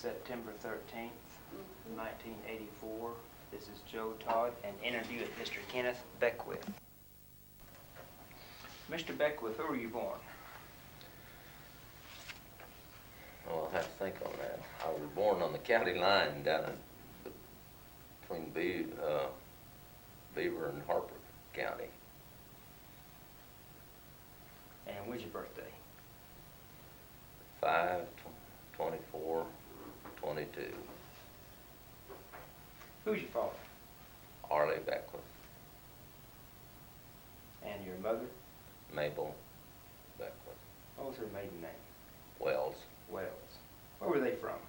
September 13th, 1984. This is Joe Todd, an interview with Mr. Kenneth Beckwith. Mr. Beckwith, who were you born? Well, I'll have to think on that. I was born on the county line down between Beaver and Harper County. And when's your birthday? 5/24/22. Who's your father? Arlie Beckwith. And your mother? Mabel Beckwith. What was her maiden name? Wells. Wells. Where were they from?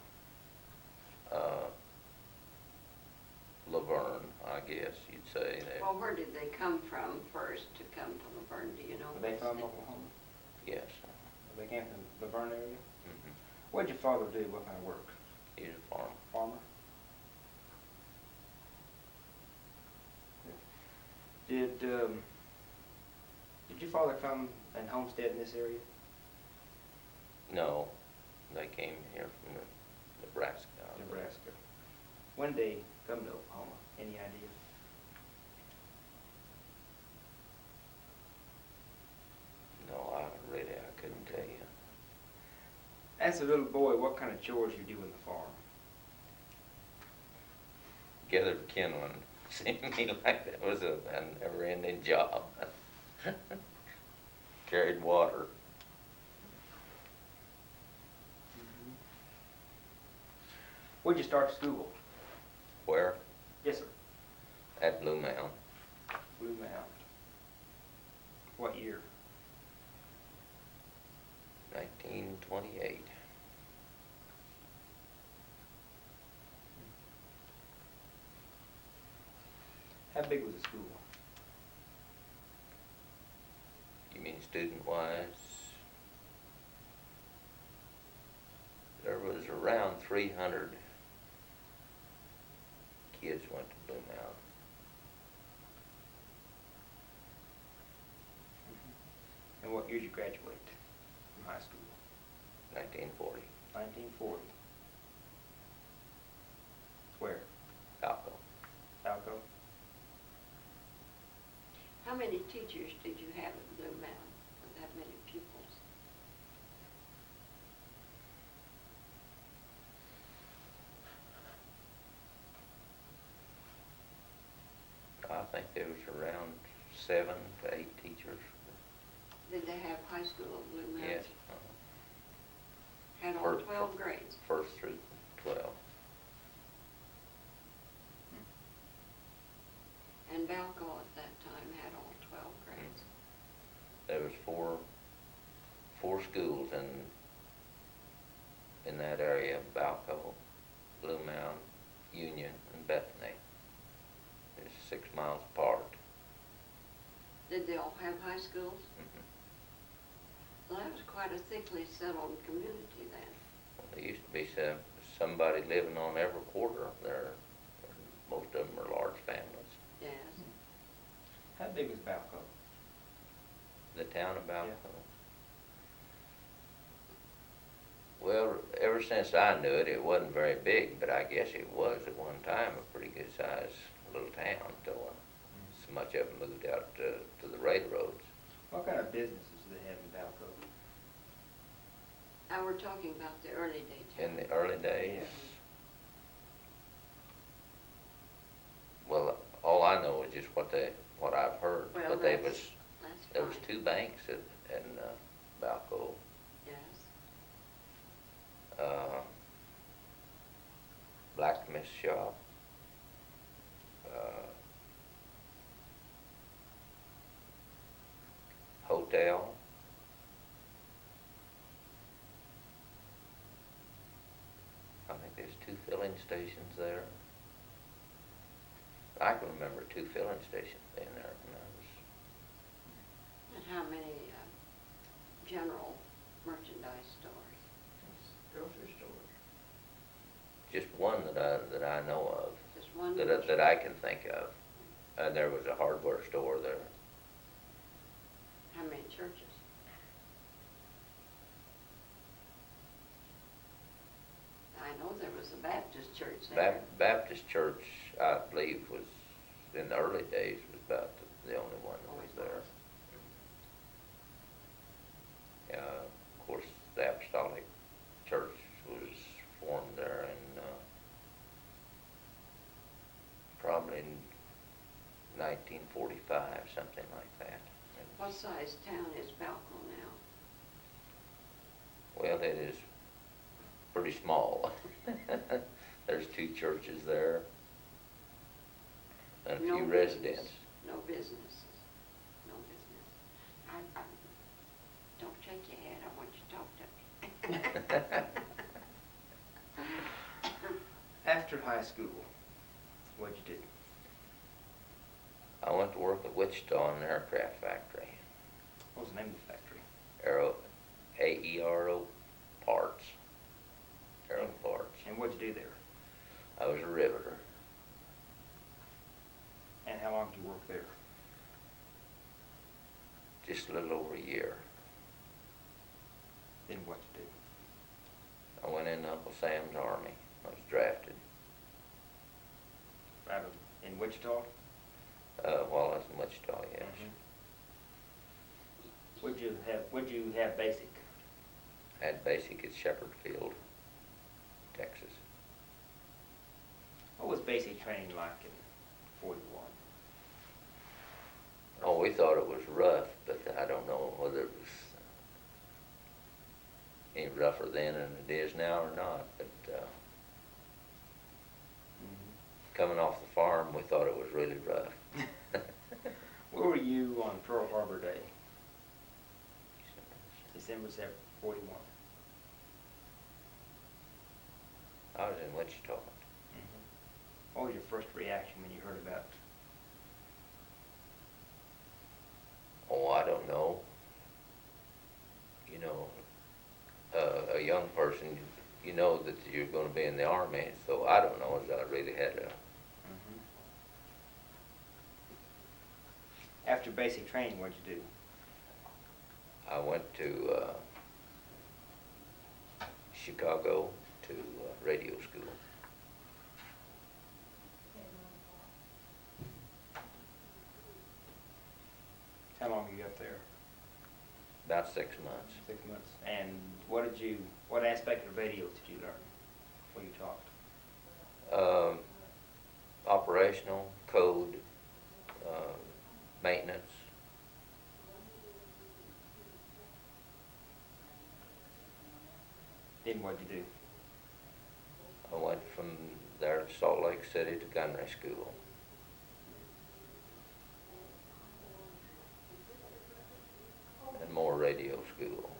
Laverne, I guess you'd say. Well, where did they come from first to come to Laverne? Do you know? Were they from Oklahoma? Yes. They came from the Laverne area? Mm-hmm. What did your father do? What kind of work? He's a farmer. Farmer? Did your father come and homestead in this area? No, they came here from Nebraska. Nebraska. When did they come to Oklahoma? Any idea? No, I couldn't tell you. As a little boy, what kind of chores you do in the farm? Gathered kindling. Seemed to me like that was a never-ending job. Carried water. Where'd you start school? Where? Yes, sir. At Blue Mound. Blue Mound. What year? 1928. How big was the school? You mean student-wise? There was around 300 kids went to Blue Mound. And what year did you graduate from high school? 1940. 1940. Where? Balko. Balko? How many teachers did you have at Blue Mound? That many pupils? I think there was around 7 to 8 teachers. Did they have high school at Blue Mound? Yes. Had all 12 grades? First through 12. And Balko at that time had all 12 grades? There was four schools in that area: Balko, Blue Mound, Union, and Bethany. It's 6 miles apart. Did they all have high schools? Mm-hmm. Well, that was quite a thickly settled community then. Well, there used to be somebody living on every quarter there. Most of them are large families. Yes. How big was Balko? The town of Balko. Yeah. Well, ever since I knew it, it wasn't very big, but I guess it was at one time a pretty good sized little town until so much of them moved out to the railroads. What kind of businesses did they have in Balko? Now we're talking about the early day town. In the early days, Yeah. well, all I know is just what I've heard. Well, but there was fine. 2 banks in Balko. Yes. Blacksmith shop. Hotel. I think there's 2 filling stations there. I can remember 2 filling stations being there when I was. And how many general merchandise stores? Grocery stores. Just one that I know of, Just one? that I can think of. And there was a hardware store there. How many churches? I know there was a Baptist church there. Baptist church, I believe, was, in the early days, was about the only one that was there. Yeah, of course, the Apostolic Church was formed there in, probably in 1945, something like that. What size town is Balko now? Well, it is pretty small. There's 2 churches there and a No few business. residents. No business. No business. I, don't shake your head, I want you to talk to me. After high school, what'd you do? I went to work at Wichita in an aircraft factory. What was the name of the factory? Aeor Parts. Aeor Parts. And what'd you do there? I was a riveter. And how long did you work there? Just a little over a year. Then what'd you do? I went in Uncle Sam's Army. I was drafted. In Wichita? While I was in Wichita, yes. What'd you have basic? I had basic at Shepher Field, Texas. What was basic training like in 41? Oh, we thought it was rough, but I don't know whether it was any rougher then than it is now or not. But coming off the farm, we thought it was really rough. Where were you on Pearl Harbor Day? December 7th, 41. I was in Wichita. What was your first reaction when you heard about Oh, I don't know. You know, a young person, you know that you're going to be in the Army, so I don't know as I really had a... After basic training, what'd you do? I went to Chicago to radio school. How long were you up there? About 6 months. 6 months. And what aspect of radios did you learn when you talked? Operational, code, maintenance. Then what'd you do? I went from there to Salt Lake City to gunnery school. And more radio school.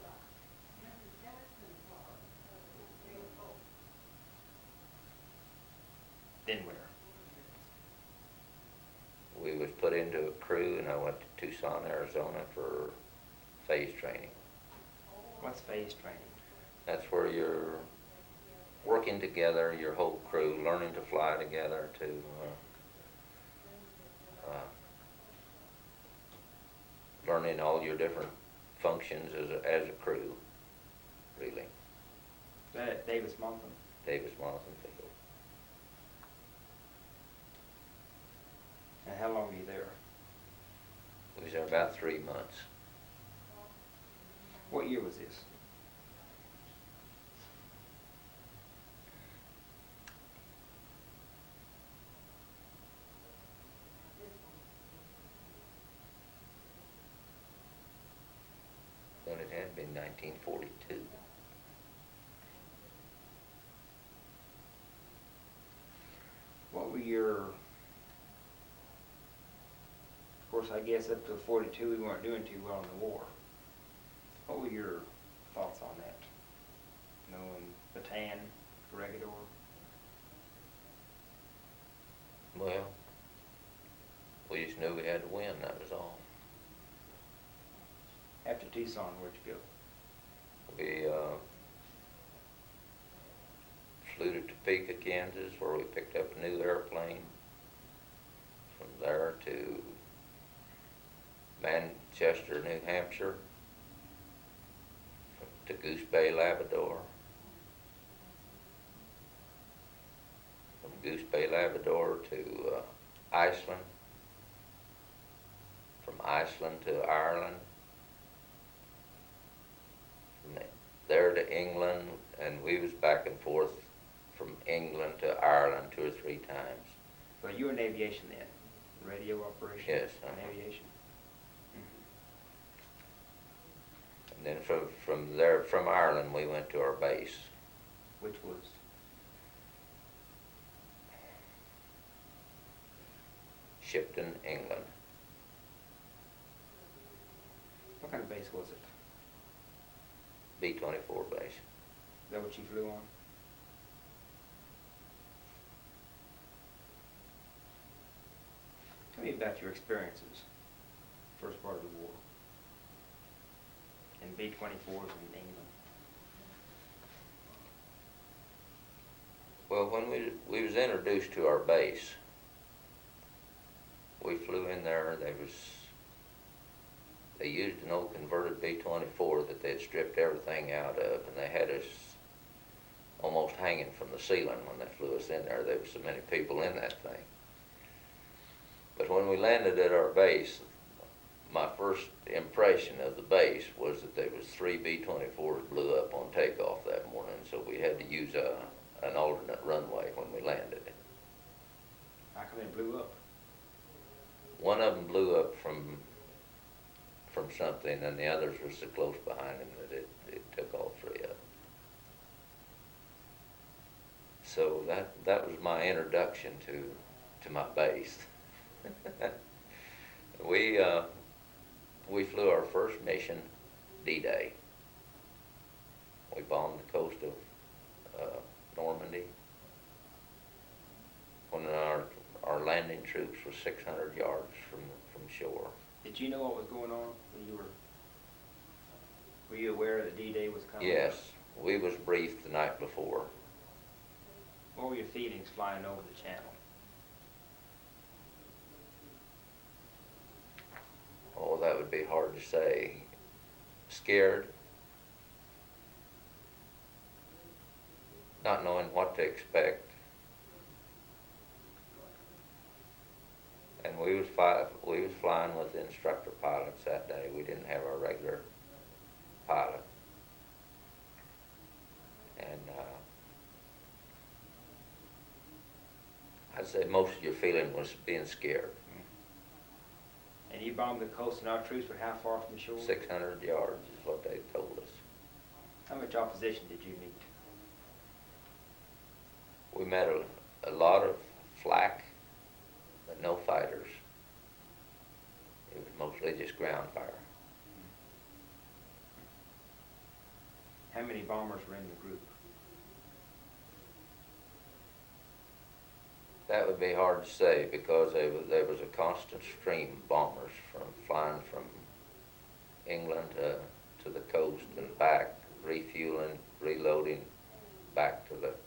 Then where? We was put into a crew and I went to Tucson, Arizona for phase training. What's phase training? That's where you're working together, your whole crew, learning to fly together, to learning all your different functions as a crew, really. Is that at Davis-Monthan? Davis-Monthan Field. And how long were you there? We was there about 3 months. What year was this? Well, it had been 1942. What were your, of course, I guess up to 42 we weren't doing too well in the war. What were your thoughts on that? Knowing Bataan, Corregidor? Well, we just knew we had to win, that was all. After Tucson, where'd you go? We flew to Topeka, Kansas, where we picked up a new airplane. From there to Manchester, New Hampshire, to Goose Bay, Labrador. Goose Bay, Labrador to Iceland, from Iceland to Ireland, from there to England, and we was back and forth from England to Ireland 2 or 3 times. So you were in aviation then? Radio operation? Yes, In aviation? And then from there, from Ireland, we went to our base. Which was? Shipton, England. What kind of base was it? B-24 base. Is that what you flew on? Tell me about your experiences, first part of the war, in B-24s in England. Well, when we was introduced to our base, we flew in there. They used an old converted B-24 that they'd stripped everything out of, and they had us almost hanging from the ceiling when they flew us in there. There were so many people in that thing. But when we landed at our base, my first impression of the base was that there was 3 B-24s blew up on takeoff that morning, so we had to use an alternate runway when we landed. How come they blew up? One of them blew up from something, and the others were so close behind him that it took all 3 of them. So that was my introduction to my base. We flew our first mission, DDay. We bombed the coast of Normandy when our landing troops were 600 yards from shore. Did you know what was going on when were you aware that D-Day was coming? Yes, we was briefed the night before. What were your feelings flying over the channel? Oh, that would be hard to say. Scared, not knowing what to expect. And we was flying with the instructor pilots that day. We didn't have our regular pilot. And I'd say most of your feeling was being scared. And you bombed the coast, and our troops were how far from the shore? 600 yards is what they told us. How much opposition did you meet? We met a lot of flak, but no fighters. It was mostly just ground fire. How many bombers were in the group? That would be hard to say because there was a constant stream of bombers flying from England to the coast and back, refueling, reloading, back to it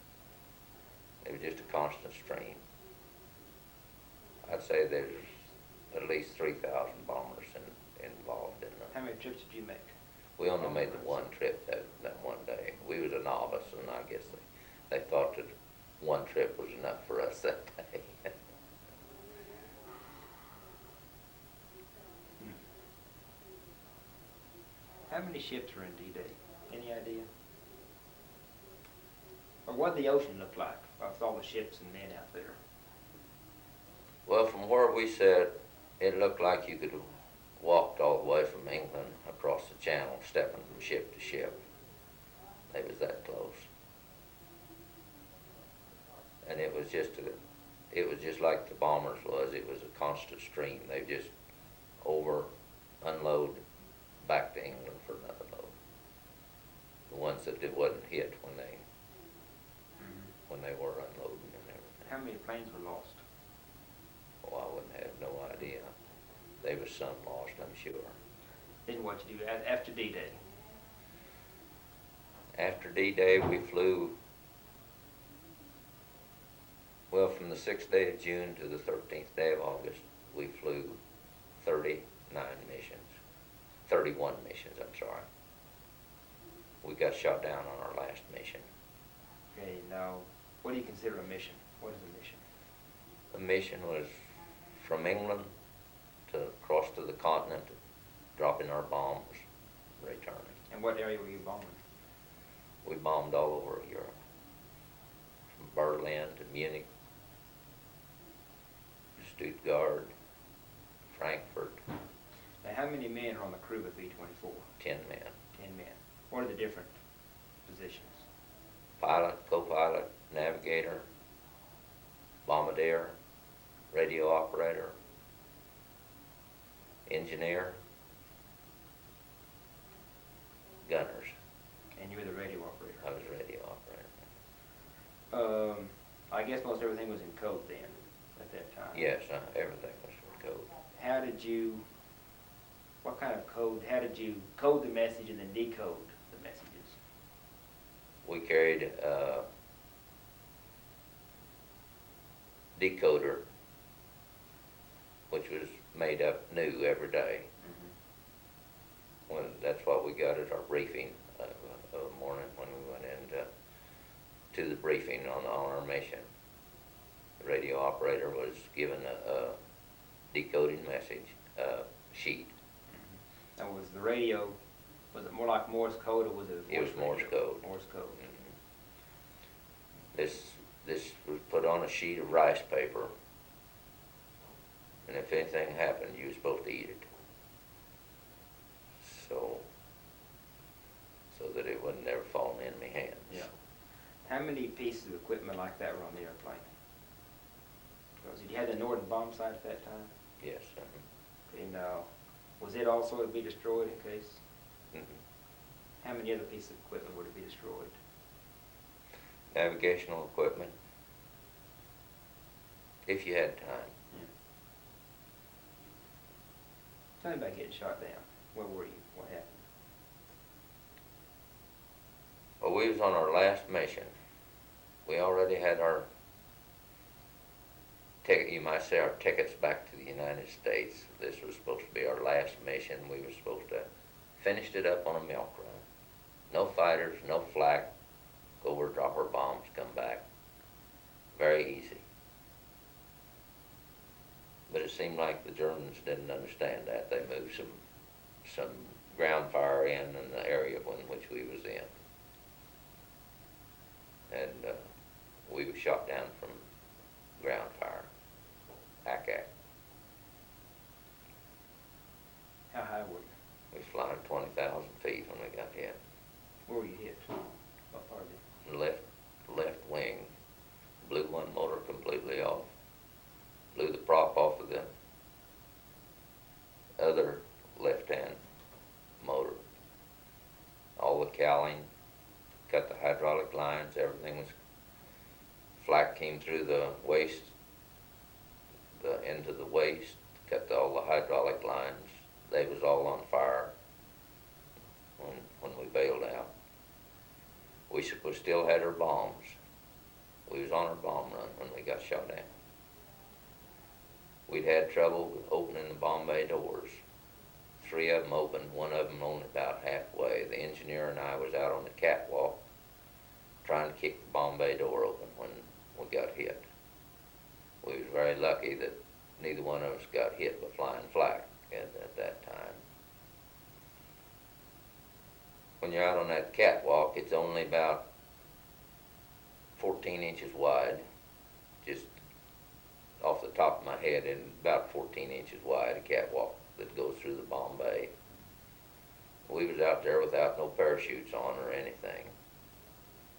was just a constant stream. I'd say there's at least 3,000 bombers involved in them. How many trips did you make? We only made the one trip that one day. We was a novice, and I guess they thought that one trip was enough for us that day. How many ships were in D-Day? Any idea? Or what did the ocean look like with all the ships and men out there? Well, from where we sat, it looked like you could have walked all the way from England across the channel, stepping from ship to ship. They was that close. And it was just like the bombers was. It was a constant stream. They just unload, back to England for another load. The ones that wasn't hit when they were unloading and everything. How many planes were lost? Oh, I wouldn't have no idea. There was some lost, I'm sure. Then what you do after D-Day? After D-Day, we flew, well, from the 6th day of June to the 13th day of August, we flew 31 missions, I'm sorry. We got shot down on our last mission. Okay, now, What do you consider a mission? What is a mission? The mission was from England to cross to the continent, dropping our bombs, returning. And what area were you bombing? We bombed all over Europe, from Berlin to Munich, Stuttgart, Frankfurt. Now, how many men are on the crew of B-24? 10 men. 10 men. What are the different positions? Pilot, co-pilot, navigator, bombardier, radio operator, engineer, gunners. And you were the radio operator. I was radio operator. I guess most everything was in code then, at that time. Yes, everything was in code. How did you, what kind of code, how did you code the message and then decode the messages? We carried a decoder, which was made up new every day. That's what we got at our briefing of the morning when we went into to the briefing on our mission. The radio operator was given a decoding message sheet. Now, was the radio, was it more like Morse code or was it a It was voice Morse radio? code. Morse code. This was put on a sheet of rice paper, and if anything happened, you were supposed to eat it. So that it would never fall in enemy hands. Yeah. How many pieces of equipment like that were on the airplane? Did you have the Northern bomb sight at that time? Yes. And was it also to be destroyed in case? Mhm. How many other pieces of equipment were to be destroyed? Navigational equipment, if you had time. Yeah. Tell me about getting shot down. Where were you? What happened? Well, we was on our last mission. We already had our ticket, you might say, our tickets back to the United States. This was supposed to be our last mission. We were supposed to finished it up on a milk run. No fighters, no flak. Go over, drop our bombs, come back. Very easy. But it seemed like the Germans didn't understand that. They moved some ground fire in the area in which we was in. And we were shot down from ground fire. ACAC. How high were you? We was flying 20,000 feet when we got hit. Where were you hit? What part of it? Left wing. Blew one motor completely off. Blew the prop off of the other left-hand motor. All the cowling, cut the hydraulic lines, everything was, flak came through the waist, into the waist, cut all the hydraulic lines. They was all on fire when we bailed out. We still had our bombs. We was on our bomb run when we got shot down. We'd had trouble with opening the bomb bay doors. 3 of them opened, 1 of them only about halfway. The engineer and I was out on the catwalk trying to kick the bomb bay door open when we got hit. We was very lucky that neither one of us got hit by flying flak at that time. When you're out on that catwalk, it's only about 14 inches wide, just off the top of my head, and about 14 inches wide, a catwalk that goes through the bomb bay. We was out there without no parachutes on or anything,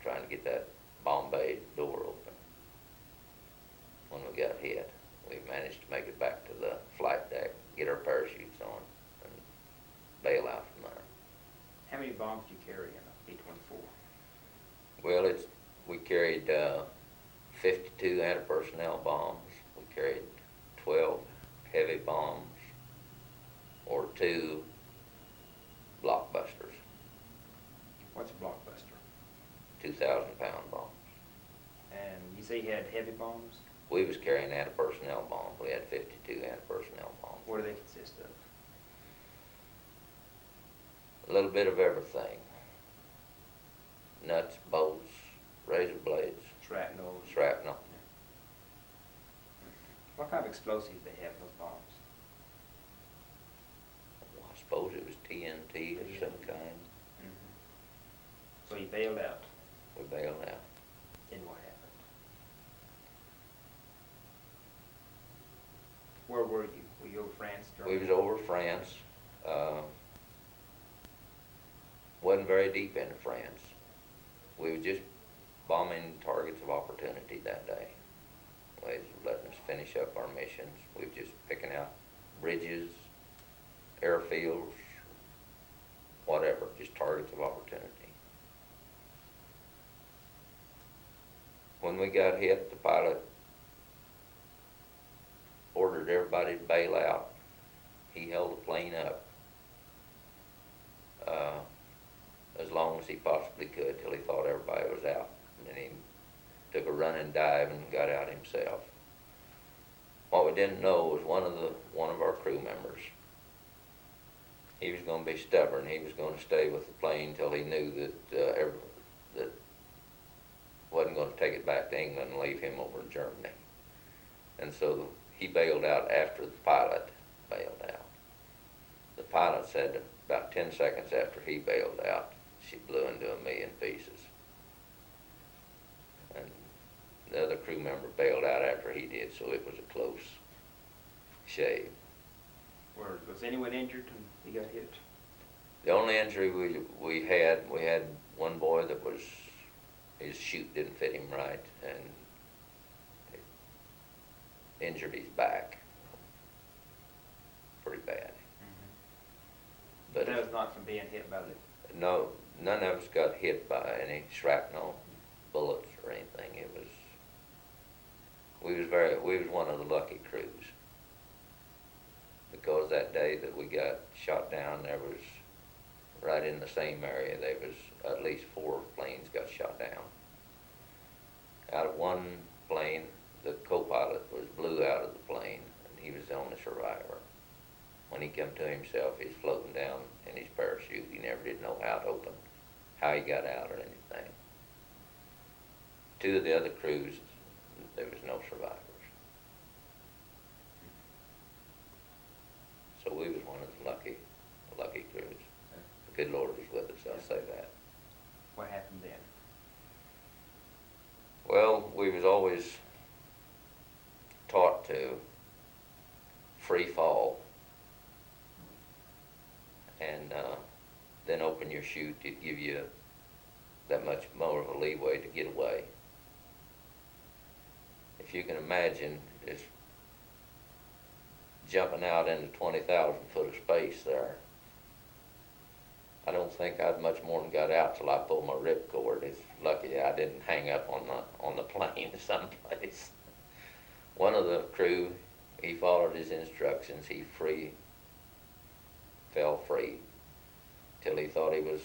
trying to get that bomb bay door open. When we got hit, we managed to make it back to the flight deck, get our parachutes on, and bail out from there. How many bombs did you carry in a B-24? Well, we carried 52 anti-personnel bombs. We carried 12 heavy bombs, or 2 blockbusters, What's a blockbuster? 2,000-pound bombs. And you say you had heavy bombs? We was carrying anti-personnel bombs. We had 52 anti-personnel bombs. What do they consist of? A little bit of everything. Nuts, bolts, razor blades, Shrapnel shrapnel. What kind of explosives they have, those bombs? Well, I suppose it was TNT of some kind. So you bailed out. We bailed out. Then what happened? Where were you? Were you over France? We was over France. Wasn't very deep into France. We were just bombing targets of opportunity that day. They was letting us finish up our missions. We were just picking out bridges, airfields, whatever, just targets of opportunity. When we got hit, the pilot ordered everybody to bail out. He held the plane up as long as he possibly could till he thought everybody was out. And then he took a running dive and got out himself. What we didn't know was one of our crew members, he was going to be stubborn. He was going to stay with the plane till he knew that that wasn't going to take it back to England and leave him over in Germany. And so he bailed out after the pilot bailed out. The pilot said about 10 seconds after he bailed out, she blew into 1,000,000 pieces. And the other crew member bailed out after he did, so it was a close shave. Was anyone injured when you got hit? The only injury we had one boy that was, his chute didn't fit him right, and it injured his back pretty bad. But that was not from being hit by the... No, none of us got hit by any shrapnel, bullets, or anything. We was one of the lucky crews. Because that day that we got shot down, there was, right in the same area, there was at least 4 planes got shot down. Out of one plane, the co-pilot blew out of the plane, and he was the only survivor. When he came to himself, he was floating down in his parachute. He never did know how it opened, how he got out or anything. 2 of the other crews, there was no survivors. So we was one of the lucky crews. The good Lord was with us, I'll say that. What happened then? Well, we was always taught to free fall and then open your chute to give you that much more of a leeway to get away. If you can imagine just jumping out into 20,000 foot of space there, I don't think I'd much more than got out till I pulled my ripcord. It's lucky I didn't hang up on the plane someplace. One of the crew, he followed his instructions. He fell free till he thought he was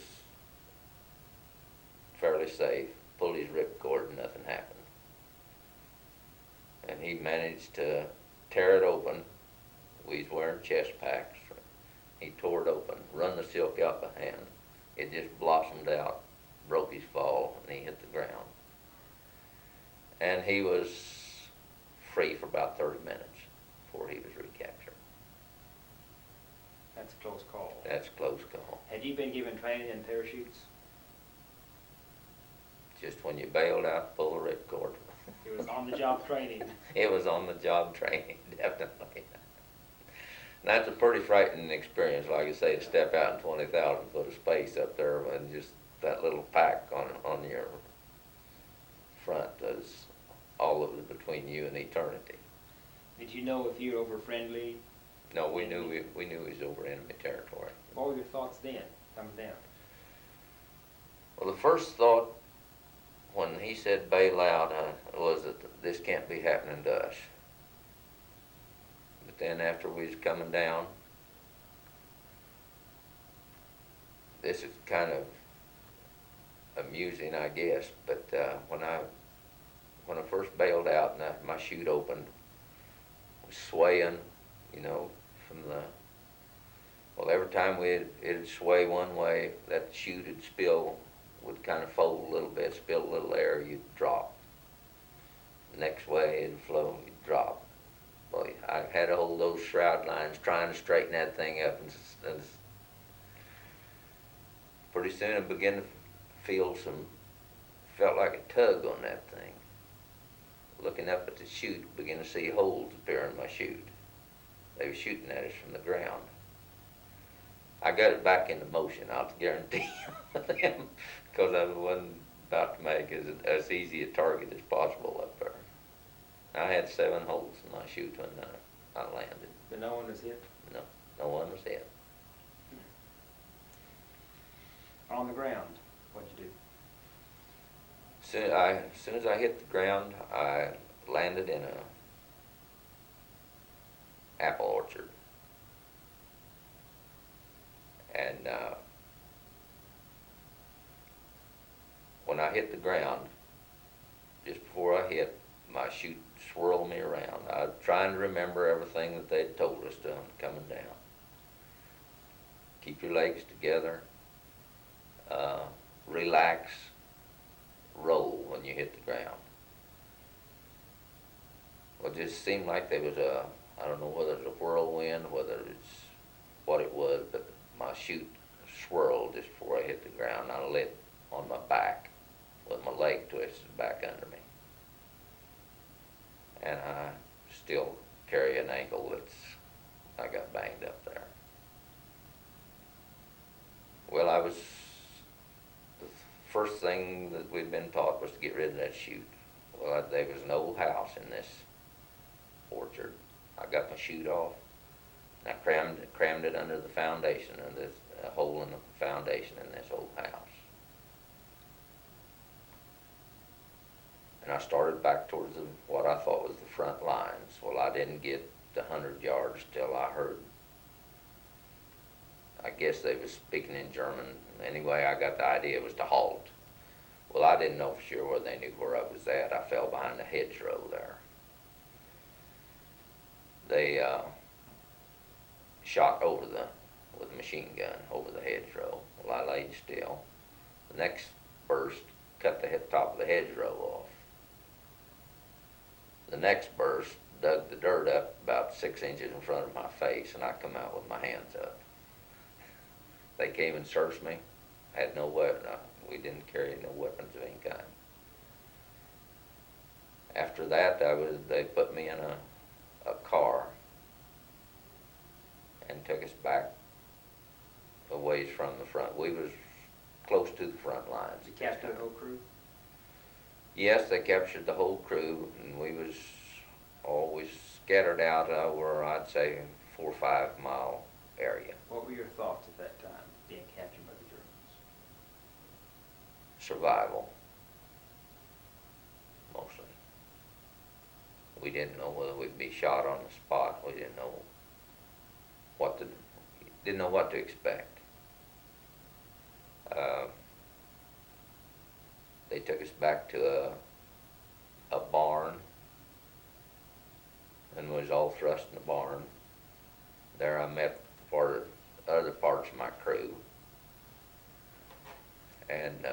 fairly safe. Pulled his ripcord and nothing happened. And he managed to tear it open. We was wearing chest packs. He tore it open, run the silk out the hand. It just blossomed out, broke his fall, and he hit the ground. And he was free for about 30 minutes before he was recaptured. That's a close call. That's a close call. Had you been given training in parachutes? Just when you bailed out, pull the ripcord. It was on-the-job training. It was on-the-job training, definitely. That's a pretty frightening experience, like I say, to step out in 20,000 foot of space up there and just that little pack on your front is all of it between you and eternity. Did you know if you were over friendly? No, we knew he was over enemy territory. What were your thoughts then, coming down? Well, the first thought when he said bail out was that this can't be happening to us. But then after we was coming down, this is kind of amusing, I guess, but when I first bailed out and my chute opened, I was swaying, from every time it'd sway one way, that chute would kind of fold a little bit, spill a little air, you'd drop. The next way it'd flow, you'd drop. Boy, I had to hold those shroud lines trying to straighten that thing up, and pretty soon I began to feel felt like a tug on that thing. Looking up at the chute, began to see holes appear in my chute. They were shooting at us from the ground. I got it back into motion, I'll guarantee you, because I wasn't about to make as easy a target as possible up there. I had 7 holes in my chute when I landed. But no one was hit? No, no one was hit. On the ground, what'd you do? As soon as I hit the ground, I landed in a apple orchard. And when I hit the ground, just before I hit, my chute swirled me around. I was trying to remember everything that they'd told us coming down. Keep your legs together. Relax. Roll when you hit the ground. Well, it just seemed like there was I don't know whether it was a whirlwind, whether it's what it was, but my chute swirled just before I hit the ground. I lit on my back with my leg twisted back under me. And I still carry an ankle I got banged up there. Well, the first thing that we'd been taught was to get rid of that chute. Well, there was an old house in this orchard. I got my chute off, and I crammed it under the foundation of this hole in the foundation in this old house. And I started back towards what I thought was the front lines. Well, I didn't get the 100 yards till I heard, I guess they was speaking in German. Anyway, I got the idea it was to halt. Well, I didn't know for sure whether they knew where I was at. I fell behind the hedgerow there. They shot with a machine gun over the hedgerow. Well, I laid still. The next burst cut the top of the hedgerow off. The next burst dug the dirt up about 6 inches in front of my face, and I come out with my hands up. They came and searched me. I had no weapon. We didn't carry no weapons of any kind. After that, they put me in a car and took us back a ways from the front. We was close to the front lines. Did you capture the whole crew? Yes, they captured the whole crew, and we was always scattered out over, I'd say, 4 or 5 mile area. What were your thoughts at that time, being captured by the Germans? Survival, mostly. We didn't know whether we'd be shot on the spot. We didn't know what to expect. They took us back to a barn, and we was all thrust in the barn. There I met other parts of my crew, and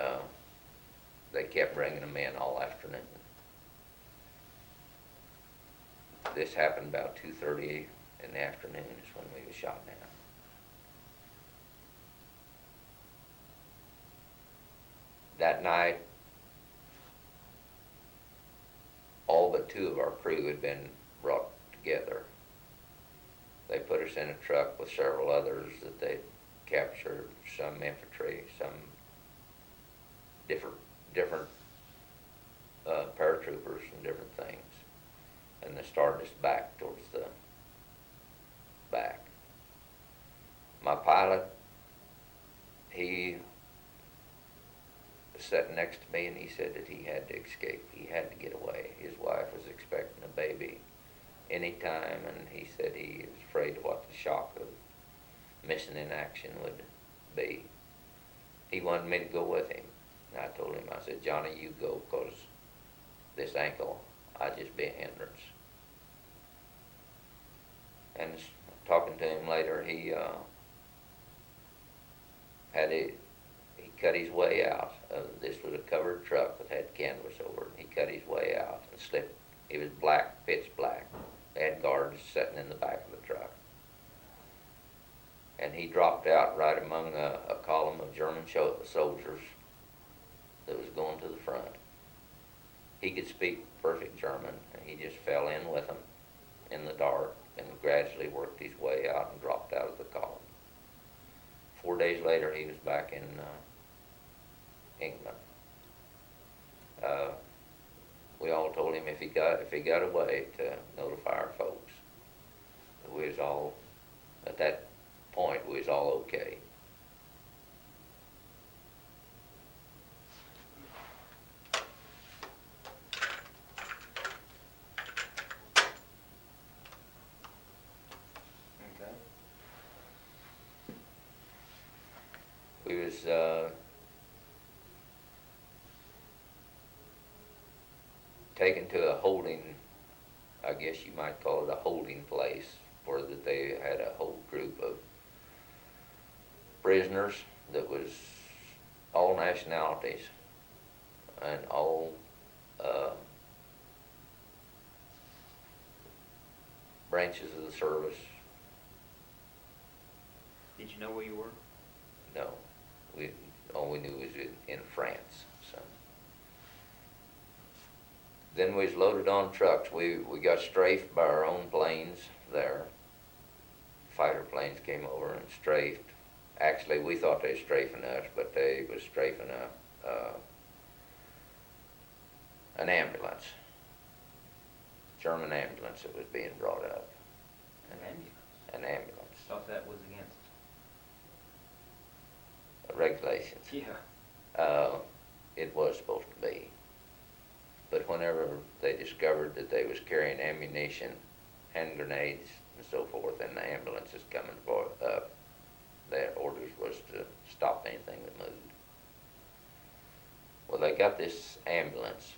they kept bringing them in all afternoon. This happened about 2:30 in the afternoon is when we were shot down. That night, all but 2 of our crew had been brought together. They put us in a truck with several others that they'd captured, some infantry, some different paratroopers and different things. And they started us back towards the back. My pilot, he was sitting next to me, and he said that he had to escape. He had to get away. His wife was expecting a baby any time, and he said he was afraid of what the shock of missing in action would be. He wanted me to go with him. And I told him, I said, Johnny, you go, because this ankle, I'd just be a hindrance. And talking to him later, he cut his way out. This was a covered truck that had canvas over it. He cut his way out and slipped He was black, pitch black. They had guards sitting in the back of the truck. And he dropped out right among a column of German soldiers that was going to the front. He could speak perfect German, and he just fell in with them in the dark and gradually worked his way out and dropped out of the column. 4 days later, he was back in England. We all told him if he got away to notify our folks. We was all, at that point, we was all okay. Okay. We was taken to a holding, I guess you might call it a holding place, where that they had a whole group of prisoners that was all nationalities and all branches of the service. Did you know where you were? No, all we knew was in France. So then we was loaded on trucks. We got strafed by our own planes there. Fighter planes came over and strafed. Actually, we thought they were strafing us, but they was strafing an ambulance, German ambulance that was being brought up. An ambulance. An ambulance. Thought that was against. Regulations. Yeah. It was supposed to be. But whenever they discovered that they was carrying ammunition, hand grenades, and so forth, and the ambulance is coming up, their orders was to stop anything that moved. Well, they got this ambulance,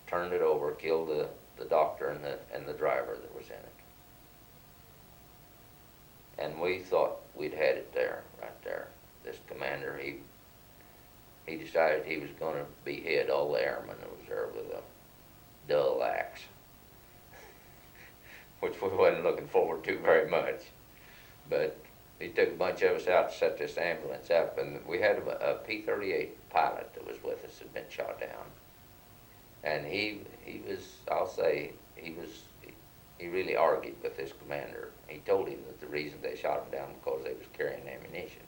turned it over, killed the doctor and the driver that was in it. And we thought we'd had it there, right there. This commander, he decided he was going to behead all the airmen that was there with a dull axe, which we wasn't looking forward to very much. But he took a bunch of us out to set this ambulance up, and we had a P-38 pilot that was with us, had been shot down. And he was, I'll say, he really argued with this commander. He told him that the reason they shot him down because they was carrying ammunition.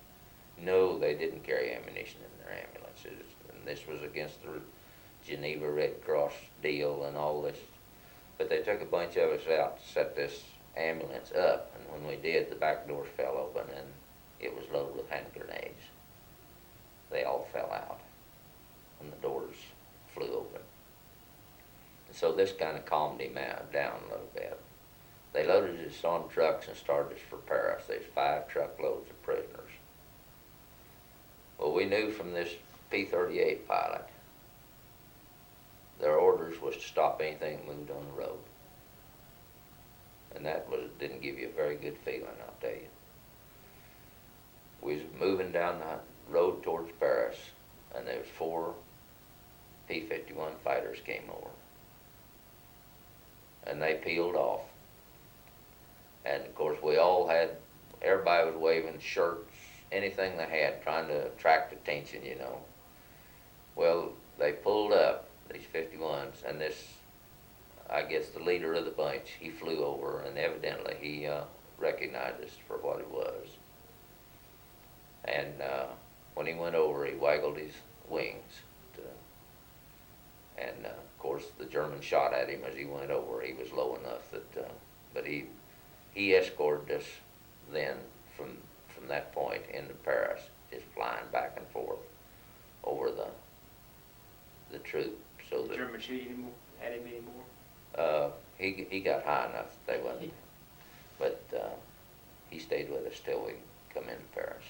No, they didn't carry ammunition in their ambulances, and this was against the Geneva Red Cross deal and all this. But they took a bunch of us out to set this ambulance up, and when we did, the back doors fell open and it was loaded with hand grenades. They all fell out and the doors flew open. And so this kind of calmed him down a little bit. They loaded us on trucks and started us for Paris. There's 5 truckloads of prisoners. Well, we knew from this P-38 pilot, their orders was to stop anything that moved on the road. And that didn't give you a very good feeling, I'll tell you. We was moving down the road towards Paris, and there was 4 P-51 fighters came over. And they peeled off. And of course everybody was waving shirts, anything they had, trying to attract attention, you know. Well, they pulled up, these 51s, and this, I guess the leader of the bunch, he flew over, and evidently he recognized us for what it was. And when he went over, he waggled his wings. And of course, the German shot at him as he went over. He was low enough that, but he escorted us then from that point into Paris, just flying back and forth over the troop. So Did that German shoot him at him anymore? he got high enough that they wouldn't. But he stayed with us till we come into Paris.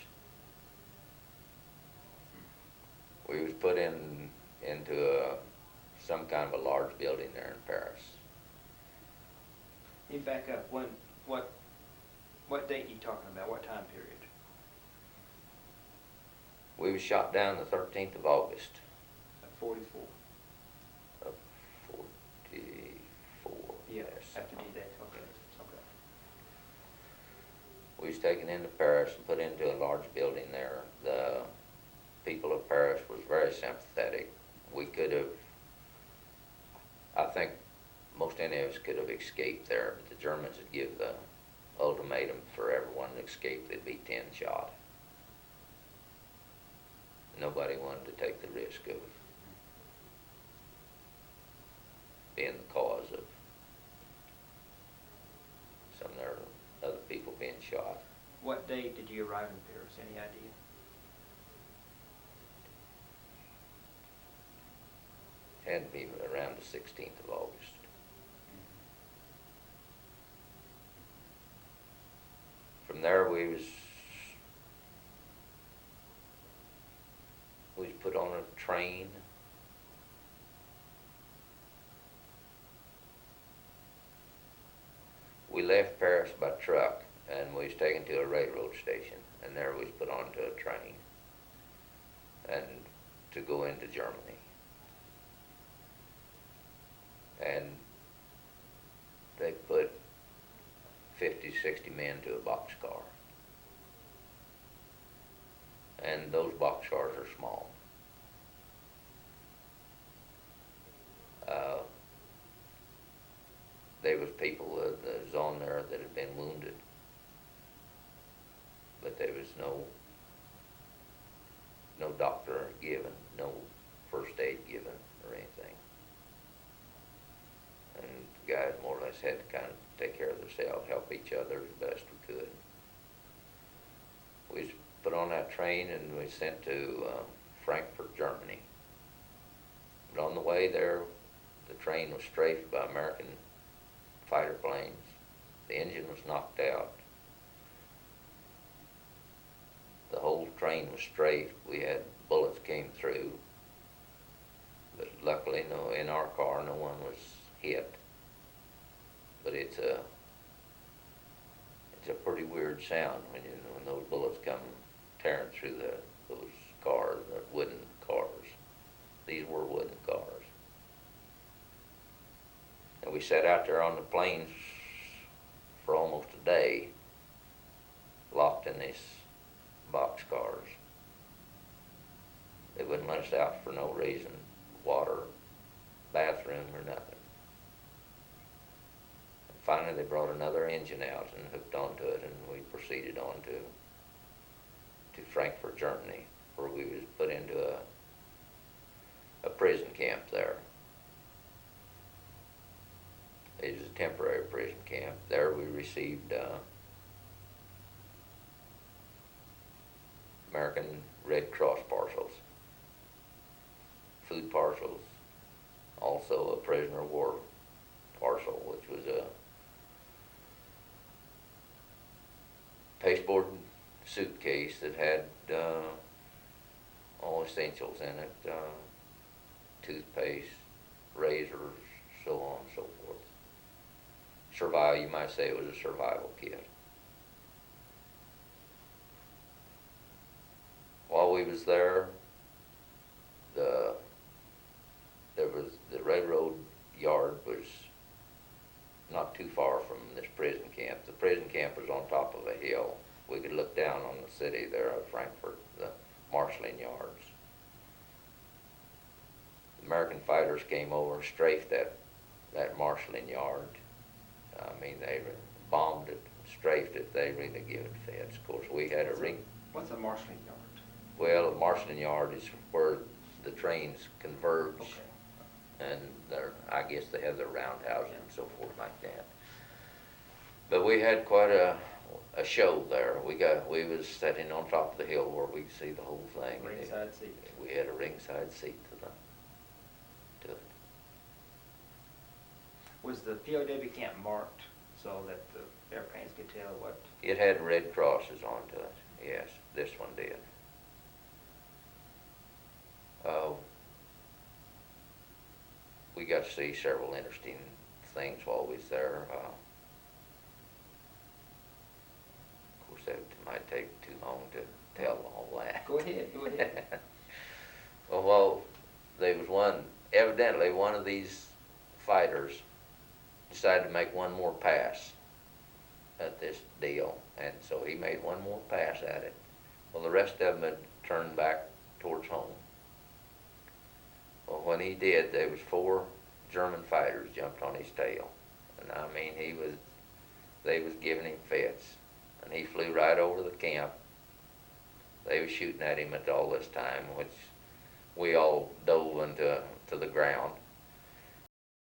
We was put into some kind of a large building there in Paris. You back up. What date you talking about? What time period? We was shot down the 13th of August Of 44. of 54. Yeah, yes. after D-Day, okay, okay. We was taken into Paris and put into a large building there. The people of Paris was very sympathetic. We could have, I think most any of us could have escaped there, but the Germans would give the ultimatum for everyone to escape, they'd be 10 shot. Nobody wanted to take the risk of being the cause of some of their other people being shot. What date did you arrive in Paris, any idea? Had to be around the 16th of August. From there we was put on a train. We left Paris by truck and we was taken to a railroad station, and there we was put onto a train and to go into Germany. And they put 50, 60 men to a boxcar. And those boxcars are small. There was people that was on there that had been wounded, but there was no doctor given, no first aid given or anything. And the guys more or less had to kind of take care of themselves, help each other as best we could. We was put on that train and we sent to Frankfurt, Germany. But on the way there, the train was strafed by American fighter planes. The engine was knocked out. The whole train was strafed. We had bullets came through, but luckily in our car no one was hit. But it's a pretty weird sound when those bullets come tearing through those cars, the wooden cars. These were wooden cars. And we sat out there on the plains for almost a day, locked in these boxcars. They wouldn't let us out for no reason, water, bathroom, or nothing. And finally, they brought another engine out and hooked onto it, and we proceeded on to Frankfurt, Germany, where we was put into a prison camp there. It was a temporary prison camp. There we received American Red Cross parcels, food parcels, also a prisoner of war parcel, which was a pasteboard suitcase that had all essentials in it, toothpaste, razors, so on and so forth. You might say it was a survival kit. While we was there, the railroad yard was not too far from this prison camp. The prison camp was on top of a hill. We could look down on the city there of Frankfurt, the marshalling yards. The American fighters came over and strafed that marshalling yard. I mean, they bombed it, strafed it. They really give it fits. Of course, we had a ring. What's a marshalling yard? Well, a marshalling yard is where the trains converge, Okay. and I guess they have their roundhouses and so forth like that. But we had quite a show there. We was sitting on top of the hill where we could see the whole thing. Ringside seat. We had a ringside seat to it. Was the POW camp marked so that the airplanes could tell what? It had red crosses onto it. Yes, this one did. We got to see several interesting things while we was there. Of course, that might take too long to tell all that. Go ahead, go ahead. Well, there was evidently one of these fighters decided to make one more pass at this deal, and so he made one more pass at it. Well, the rest of them had turned back towards home. Well, when he did, there was 4 German fighters jumped on his tail, and I mean, they was giving him fits, and he flew right over the camp. They was shooting at him at all this time, which we all dove into the ground.